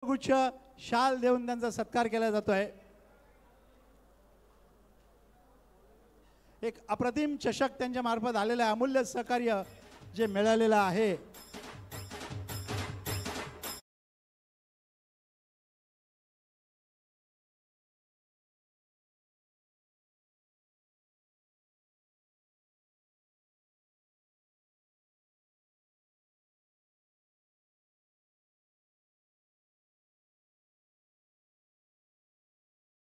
गुच्छ शाल देऊन त्यांचा सत्कार केला जातोय। एक अप्रतिम चषक त्यांच्या मार्फत आलेलं अमूल्य सहकार्य जे मिळालेलं आहे।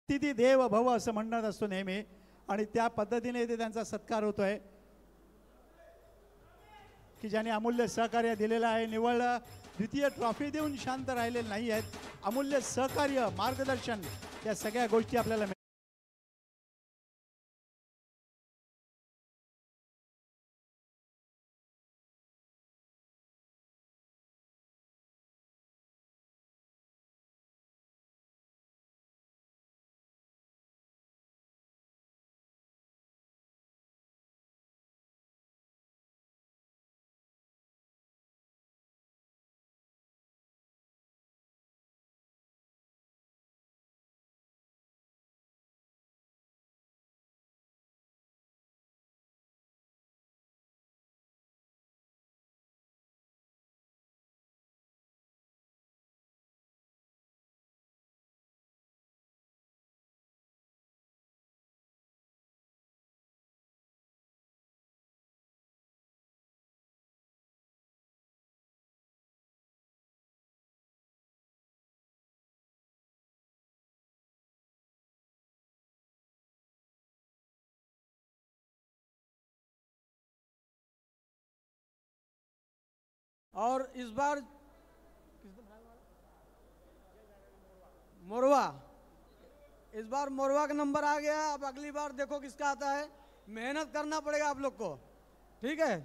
तिथी देव भव असं म्हणत असतो नेहमी आणि त्या पद्धतीने ते त्यांचा सत्कार होतोय की ज्यांनी अमूल्य सहकार्य दिलेलं आहे। निवळ द्वितीय ट्रॉफी देऊन शांत राहिलेले नाही आहेत। अमूल्य सहकार्य मार्गदर्शन या सगळ्या गोष्टी आपल्याला और इस बार मोरवा, इस बार मोरवा का नंबर आ गया। अब अगली बार देखो किसका आता है। मेहनत करना पड़ेगा आप लोग को, ठीक है।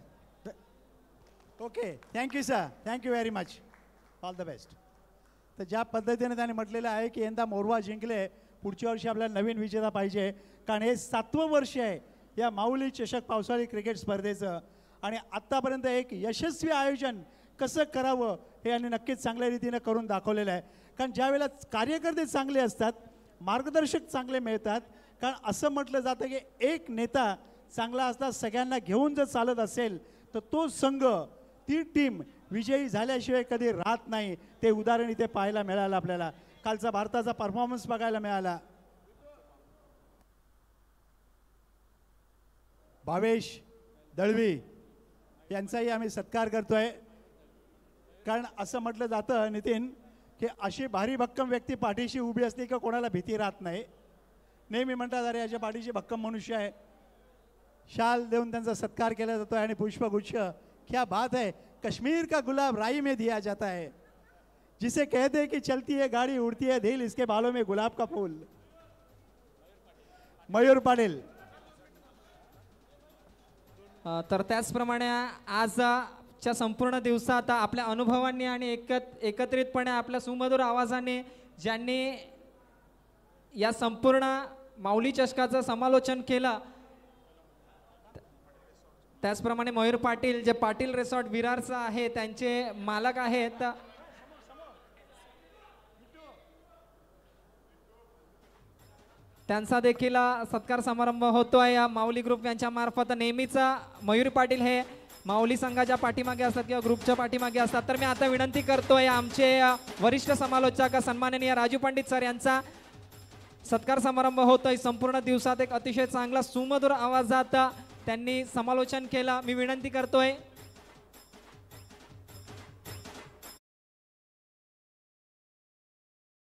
Okay, thank you sir, thank you very much, all the best. तर ज्या पद्धतीने त्यांनी म्हटलेलं आहे की यंदा मोरवा जिंकले, पुढच्या वर्षी आपल्याला नवीन विजेता पाहिजे, कारण हे 7वं वर्ष आहे या माऊली चषक पावसाळी क्रिकेट स्पर्धेचं आणि आत्तापर्यंत एक यशस्वी आयोजन कसं करावं हे यांनी नक्कीच चांगल्या रीतीने करून दाखवलेलं आहे। कारण ज्यावेळेला कार्यकर्ते चांगले असतात, मार्गदर्शक चांगले मिळतात, कारण असं म्हटलं जातं की एक नेता चांगला असता सगळ्यांना घेऊन जर चालत असेल तर तो संघ, ती टीम विजयी झाल्याशिवाय कधी राहत नाही। ते उदाहरण इथे पाहायला मिळालं आपल्याला। कालचा भारताचा परफॉर्मन्स बघायला मिळाला। भावेश दळवी यांचाही आम्ही सत्कार करतोय, कारण असं म्हटलं जातं नितीन की अशी भारी भक्कम व्यक्ती पाठीशी उभी असली की कोणाला भीती राहत नाही। नेहमी म्हणतात अरे याच्या पाठीशी भक्कम मनुष्य आहे। शाल देऊन त्यांचा सत्कार केला जातोय आणि पुष्पगुच्छ, क्या बात है, कश्मीर का गुलाब राई में दिया जाता है, जिसे कहते हैं कि चलती है गाड़ी उड़ती है दिल, इसके बालों में गुलाब का फूल। मयूर पाटील। तर त्याचप्रमाणे आजच्या संपूर्ण दिवसात आपल्या अनुभवांनी आणि एकत्रितपणे आपल्या सुमधुर आवाजाने ज्यांनी या संपूर्ण माऊली चषकाचं समालोचन केलं, त्याचप्रमाणे मयूर पाटील जे पाटील रिसॉर्ट विरारचं आहे त्यांचे मालक आहेत, त्यांचा देखील सत्कार समारंभ होतोय या माऊली ग्रुप यांच्या मार्फत। नेहमीच मयूर पाटील हे माऊली संघाच्या पाठीमागे असतात किंवा ग्रुपच्या पाठीमागे असतात। तर मी आता विनंती करतोय आमचे वरिष्ठ समालोचक सन्माननीय राजू पंडित सर यांचा सत्कार समारंभ होतोय। संपूर्ण दिवसात एक अतिशय चांगला सुमधुर आवाजात त्यांनी समालोचन केलं। मी विनंती करतोय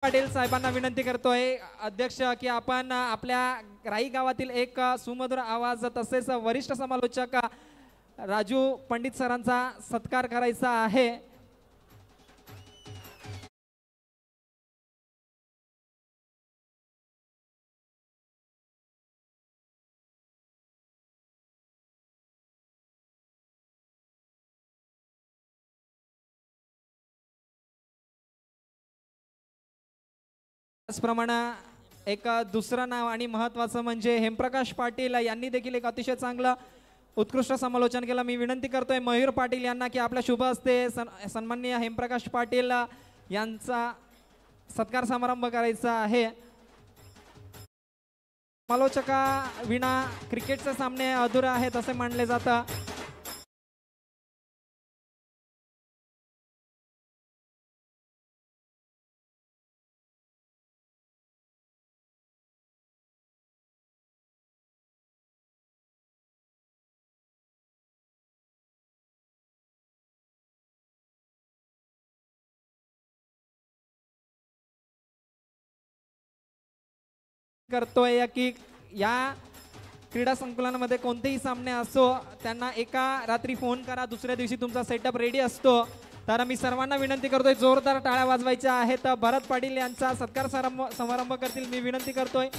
पाटील साहेबांना विनंती करतोय अध्यक्ष की आपण आपल्या राई गावातील एक सुमधुर आवाज तसेच वरिष्ठ समालोचक राजू पंडित सरांचा सत्कार करायचा आहे। त्याचप्रमाणे एक दुसरं नाव आणि महत्त्वाचं म्हणजे हेमप्रकाश पाटील यांनी देखील एक अतिशय चांगलं उत्कृष्ट समालोचन केलं। मी विनंती करतोय मयूर पाटील यांना की आपल्या शुभ हस्ते सन्माननीय हेमप्रकाश पाटील यांचा सत्कार समारंभ करायचा आहे. समालोचका विना क्रिकेटचे सामने अधुरा आहेत असे मानले जातं. करतोय की या क्रीडा संकुलामध्ये कोणतेही सामने असो त्यांना एका रात्री फोन करा, दुसऱ्या दिवशी तुमचा सेटअप रेडी असतो. तर मी सर्वांना विनंती करतोय जोरदार टाळ्या वाजवायच्या आहेत. भरत पाटील यांचा सत्कार समारंभ करतील. मी विनंती करतोय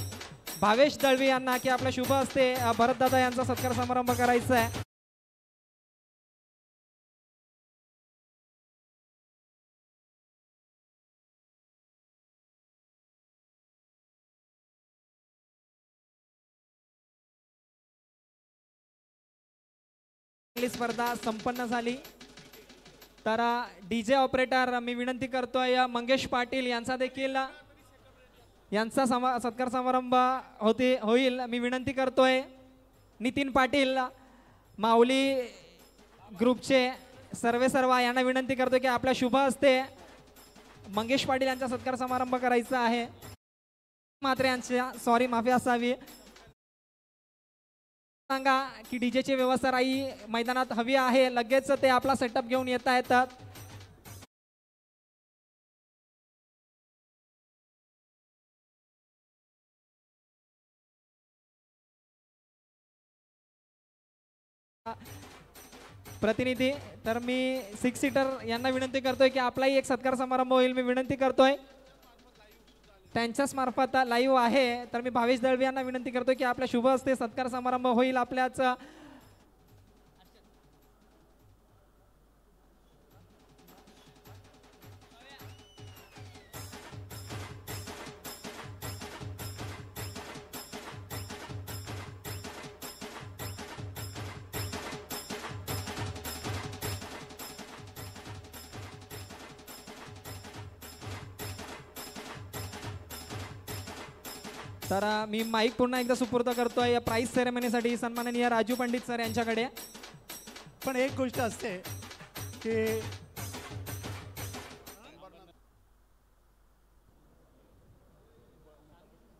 भावेश दळवी यांना की आपल्या शुभ हस्ते भरत दादा यांचा सत्कार समारंभ करायचा आहे. स्पर्धा संपन्न झाली. तर डीजे ऑपरेटर मी विनंती करतोय मंगेश पाटील यांचा देखील सत्कार समारंभ होईल. मी विनंती करतोय नितीन पाटील माऊली ग्रुपचे सर्व यांना विनंती करतोय की आपल्या शुभ हस्ते मंगेश पाटील यांचा सत्कार समारंभ करायचा आहे. मात्र यांच्या माफी असावी. सांगा की डीजेची व्यवस्था राही मैदानात हवी आहे. लगेच ते आपला सेटअप घेऊन येत आहेत. प्रतिनिधी तर मी 6 सीटर यांना विनंती करतोय की आपलाही एक सत्कार समारंभ होईल. मी विनंती करतोय त्यांच्याच मार्फत लाईव्ह आहे. तर मी भावेश दळवी यांना विनंती करतोय की आपल्या शुभ हस्ते सत्कार समारंभ होईल. आपल्याच तर मी माईक पुन्हा एकदा सुपूर्द करतोय या प्राइज सेरेमनीसाठी सन्माननीय राजू पंडित सर यांच्याकडे. पण एक गोष्ट असते की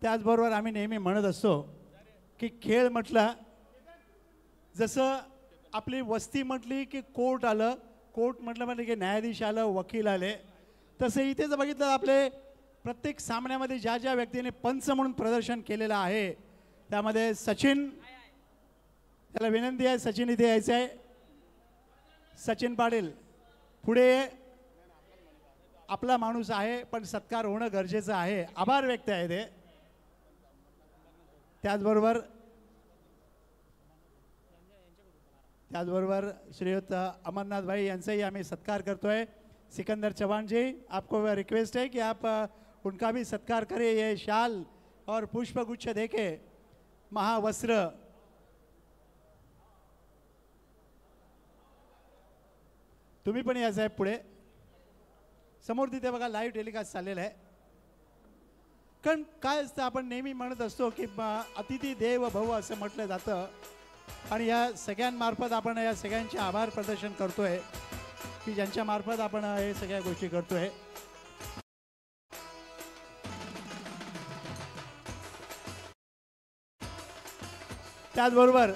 त्याचबरोबर आम्ही नेहमी म्हणत असतो की खेळ म्हटला जसं आपली वस्ती म्हटली की कोर्ट आलं, कोर्ट म्हटलं म्हणजे की न्यायाधीश आलं, वकील आले, तसं इथेच बघितलं आपले प्रत्येक सामन्यामध्ये ज्या ज्या व्यक्तीने पंच म्हणून प्रदर्शन केलेलं आहे त्यामध्ये सचिन, त्याला विनंती आहे सचिन इथे यायचं आहे. सचिन पाटील पुढे आपला माणूस आहे पण सत्कार होणं गरजेचं आहे. आभार व्यक्त आहे ते. त्याचबरोबर श्रीयुत अमरनाथ भाई यांचाही आम्ही सत्कार करतोय. सिकंदर चौहान जी, आपको रिक्वेस्ट है कि आप उनका भी सत्कार करें. ये शाल और पुष्पगुच्छ देके महावस्त्र तुम्ही पण या साहेब पुढे समोर तिथे बघा लाईव्ह टेलिकास्ट चाललेलं आहे. कारण काय असतं आपण नेहमी म्हणत असतो की अतिथी देव भव असं म्हटलं जातं आणि या सगळ्यांमार्फत आपण या सगळ्यांचे आभार प्रदर्शन करतोय की ज्यांच्या मार्फत आपण हे सगळ्या गोष्टी करतोय. त्याचबरोबर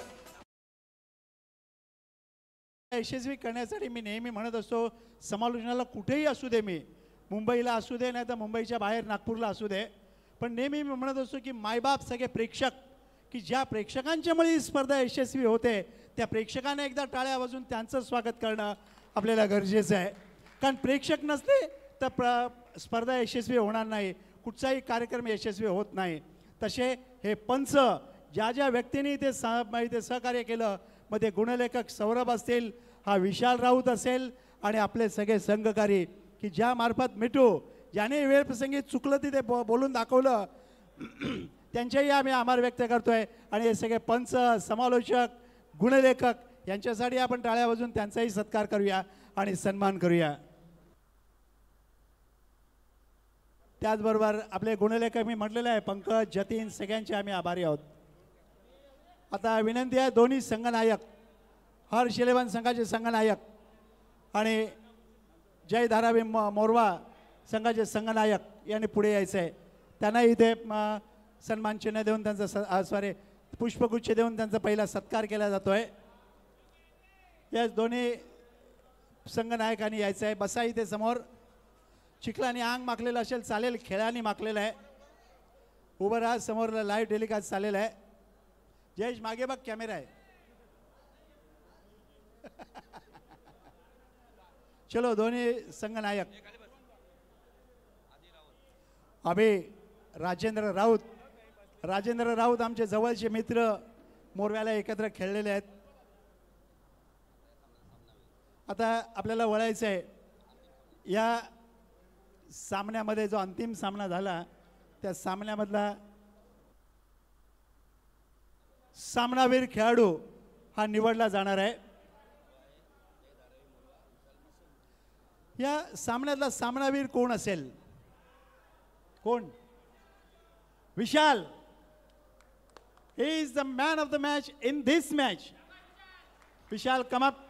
यशस्वी करण्यासाठी मी नेहमी म्हणत असतो समालोचनाला कुठेही असू दे, मी मुंबईला असू दे नाही तर मुंबईच्या बाहेर नागपूरला असू दे, पण नेहमी मी म्हणत असतो की मायबाप सगळे प्रेक्षक की ज्या प्रेक्षकांच्यामुळे ही स्पर्धा यशस्वी होते त्या प्रेक्षकांना एकदा टाळ्या वाजून त्यांचं स्वागत करणं आपल्याला गरजेचं आहे. कारण प्रेक्षक नसते तर स्पर्धा यशस्वी होणार नाही, कुठचाही कार्यक्रम यशस्वी होत नाही. तसे हे पंच ज्या ज्या व्यक्तींनी ते सहकार्य केलं, मग ते गुणलेखक सौरभ असतील, हा विशाल राऊत असेल आणि आपले सगळे संघकारी की ज्या मार्फत मिठू ज्याने वेळ प्रसंगी चुकलं तिथे बोलून दाखवलं त्यांच्याही आम्ही आभार व्यक्त करतोय. आणि हे सगळे पंच, समालोचक, गुणलेखक यांच्यासाठी आपण टाळ्या वाजून त्यांचाही सत्कार करूया आणि सन्मान करूया. त्याचबरोबर आपले गुणलेखक मी म्हटलेलं आहे पंकज जतीन सगळ्यांचे आम्ही आभारी आहोत. आता विनंती आहे दोन्ही संघनायक हर्ष इलेव्हन संघाचे संघनायक आणि जय धारावी मोरवा संघाचे संघनायक यांनी पुढे यायचं आहे. त्यांना इथे सन्मान चिन्ह देऊन त्यांचा सॉरी पुष्पगुच्छ देऊन त्यांचा पहिला सत्कार केला जातो आहे. या दोन्ही संघनायकांनी यायचं आहे. बसा इथे समोर. चिखलाने अंग माखलेलं असेल चालेल, खेळाने माखलेलं आहे. उभं राहा, समोर लाईव्ह टेलिकास्ट चालेलं आहे. जयेश मागे बघ, कॅमेरा आहे. चलो दोन्ही संघनायक अभि राजेंद्र राऊत आमचे जवळचे मित्र मोरव्याला एकत्र खेळलेले आहेत. आता आपल्याला वळायचं आहे या सामन्यामध्ये. जो अंतिम सामना झाला त्या सामन्यामधला सामनावीर खेळाडू हा निवडला जाणार आहे. या सामन्यातला सामनावीर कोण असेल? कोण? Vishal. He is the man of the match in this match. Vishal come up.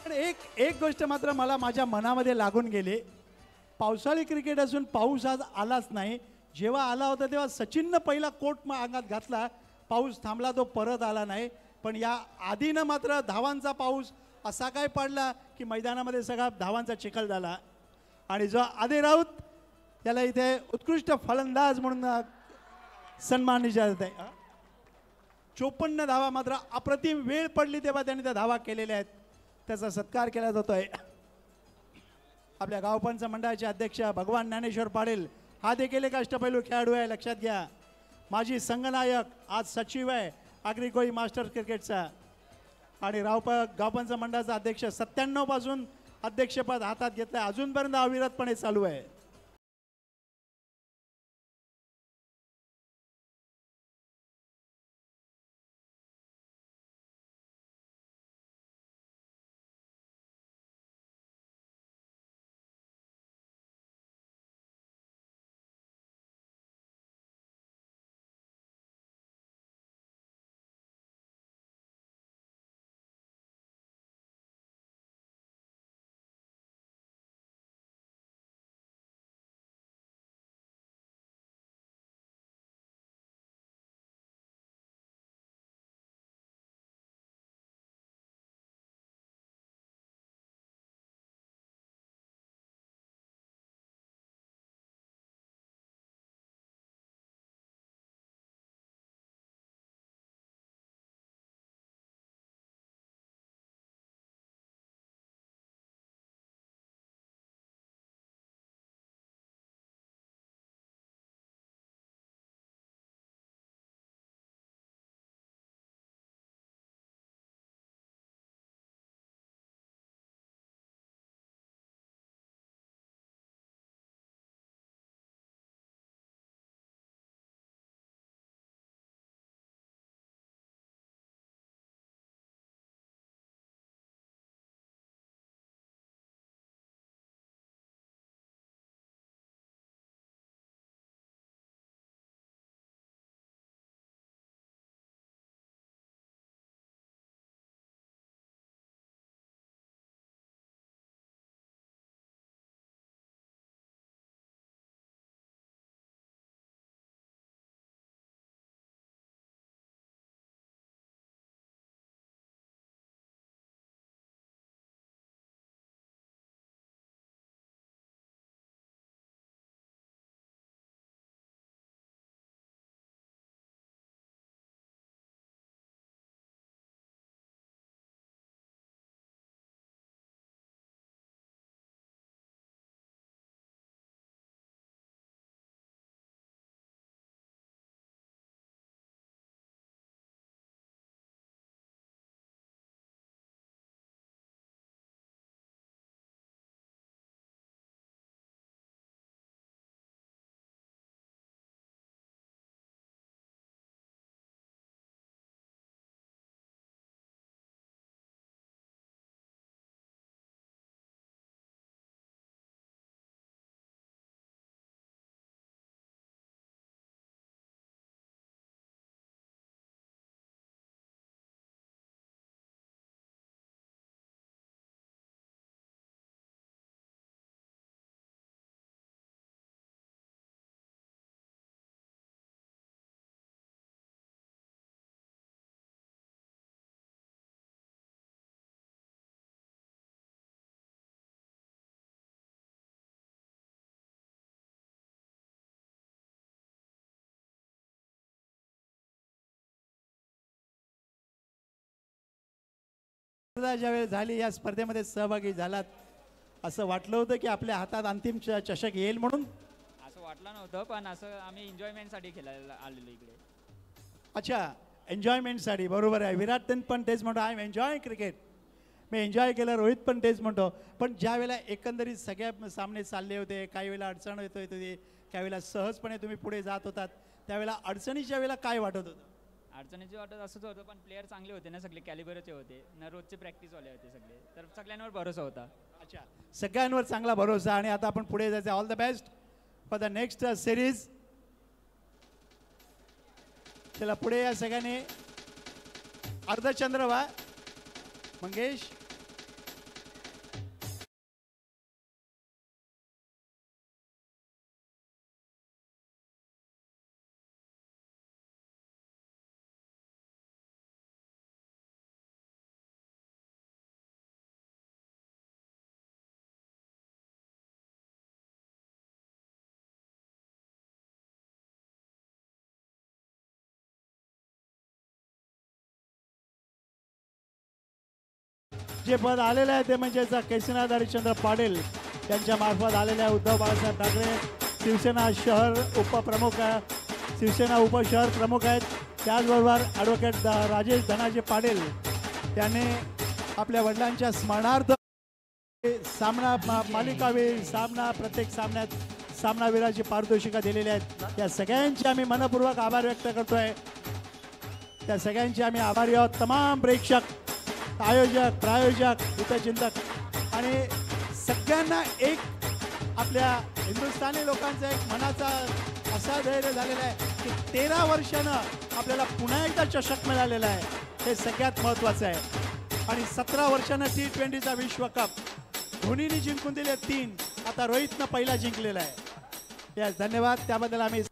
पण एक गोष्ट मात्र मला माझ्या मनामध्ये लागून गेली. पावसाळी क्रिकेट असून पाऊस आज आलाच नाही. जेव्हा आला होता तेव्हा सचिननं पहिला कोट अंगात घातला, पाऊस थांबला, तो परत आला नाही. पण या आधीनं मात्र धावांचा पाऊस असा काय पडला की मैदानामध्ये सगळा धावांचा चिखल झाला. आणि जो आदी राऊत त्याला इथे उत्कृष्ट फलंदाज म्हणून सन्मान जात आहे. 54 धावा मात्र अप्रतिम वेळ पडली तेव्हा त्यांनी त्या धावा केलेल्या आहेत. त्याचा सत्कार केला जातोय. आपल्या गावपंच मंडळाचे अध्यक्ष भगवान ज्ञानेश्वर पाटील हा देखील एक अष्टपैलू खेळाडू आहे, लक्षात घ्या. माजी संघनायक, आज सचिव आहे आग्रिकोळी मास्टर्स क्रिकेटचा. आणि गावपंच मंडळाचा अध्यक्ष 97 पासून अध्यक्षपद हातात घेतलंय, अजूनपर्यंत अविरतपणे चालू आहे. स्पर्धा ज्यावेळेस झाली या स्पर्धेमध्ये सहभागी झालात असं वाटलं होतं की आपल्या हातात अंतिम चषक येईल म्हणून? असं वाटलं नव्हतं, पण असं आम्ही एन्जॉयमेंटसाठी खेळायला आलेलो इकडे. अच्छा, एन्जॉयमेंटसाठी. बरोबर आहे. विराट पण तेच म्हणतो, आय एम एन्जॉय क्रिकेट. मी एन्जॉय केलं. रोहित पण तेच म्हणतो. पण ज्या वेळेला एकंदरीत सगळ्या सामने चालले होते, काही वेळेला अडचण येत होती, काही वेळेला सहजपणे तुम्ही पुढे जात होतात, त्यावेळेला अडचणीच्या वेळेला काय वाटत होतं? अडचणीची वाटत असंच होतं, पण प्लेयर चांगले होते ना, सगळे कॅलिबरचे होते ना, रोजचे प्रॅक्टिसवाले होते सगळे, तर सगळ्यांवर भरोसा होता. अच्छा, सगळ्यांवर चांगला भरोसा. आणि आता आपण पुढे जायचं. All the best for the next series. चला पुढे या सगळ्यांनी. अर्धचंद्र वा मंगेश. जे पद आलेलं आहे ते म्हणजे केशनाथ हरिश्चंद्र पाटील यांच्या मार्फत आलेले आहे. उद्धव बाळासाहेब ठाकरे शिवसेना शहर उपप्रमुख, शिवसेना उपशहर प्रमुख आहेत. त्याचबरोबर ॲडव्होकेट राजेश धनाजी पाटील यांनी आपल्या वडिलांच्या स्मरणार्थ सामना मालिकावीर सामना, प्रत्येक सामन्यात सामनावीराची पारितोषिकं दिलेली आहेत. या सगळ्यांचे आम्ही मनपूर्वक आभार व्यक्त करतोय. त्या सगळ्यांचे आम्ही आभारी आहोत. तमाम प्रेक्षक, आयोजक, प्रायोजक, हितचिंतक आणि सगळ्यांना एक आपल्या हिंदुस्थानी लोकांचा एक मनाचा असा धैर्य झालेला आहे की 13 वर्षानं आपल्याला पुन्हा एकदा चषक मिळालेला आहे. हे सगळ्यात महत्त्वाचं आहे. आणि 17 वर्षानं T20चा विश्वकप धोनीने जिंकून दिले 3. आता रोहितनं पहिला जिंकलेला आहे. धन्यवाद. त्याबद्दल आम्ही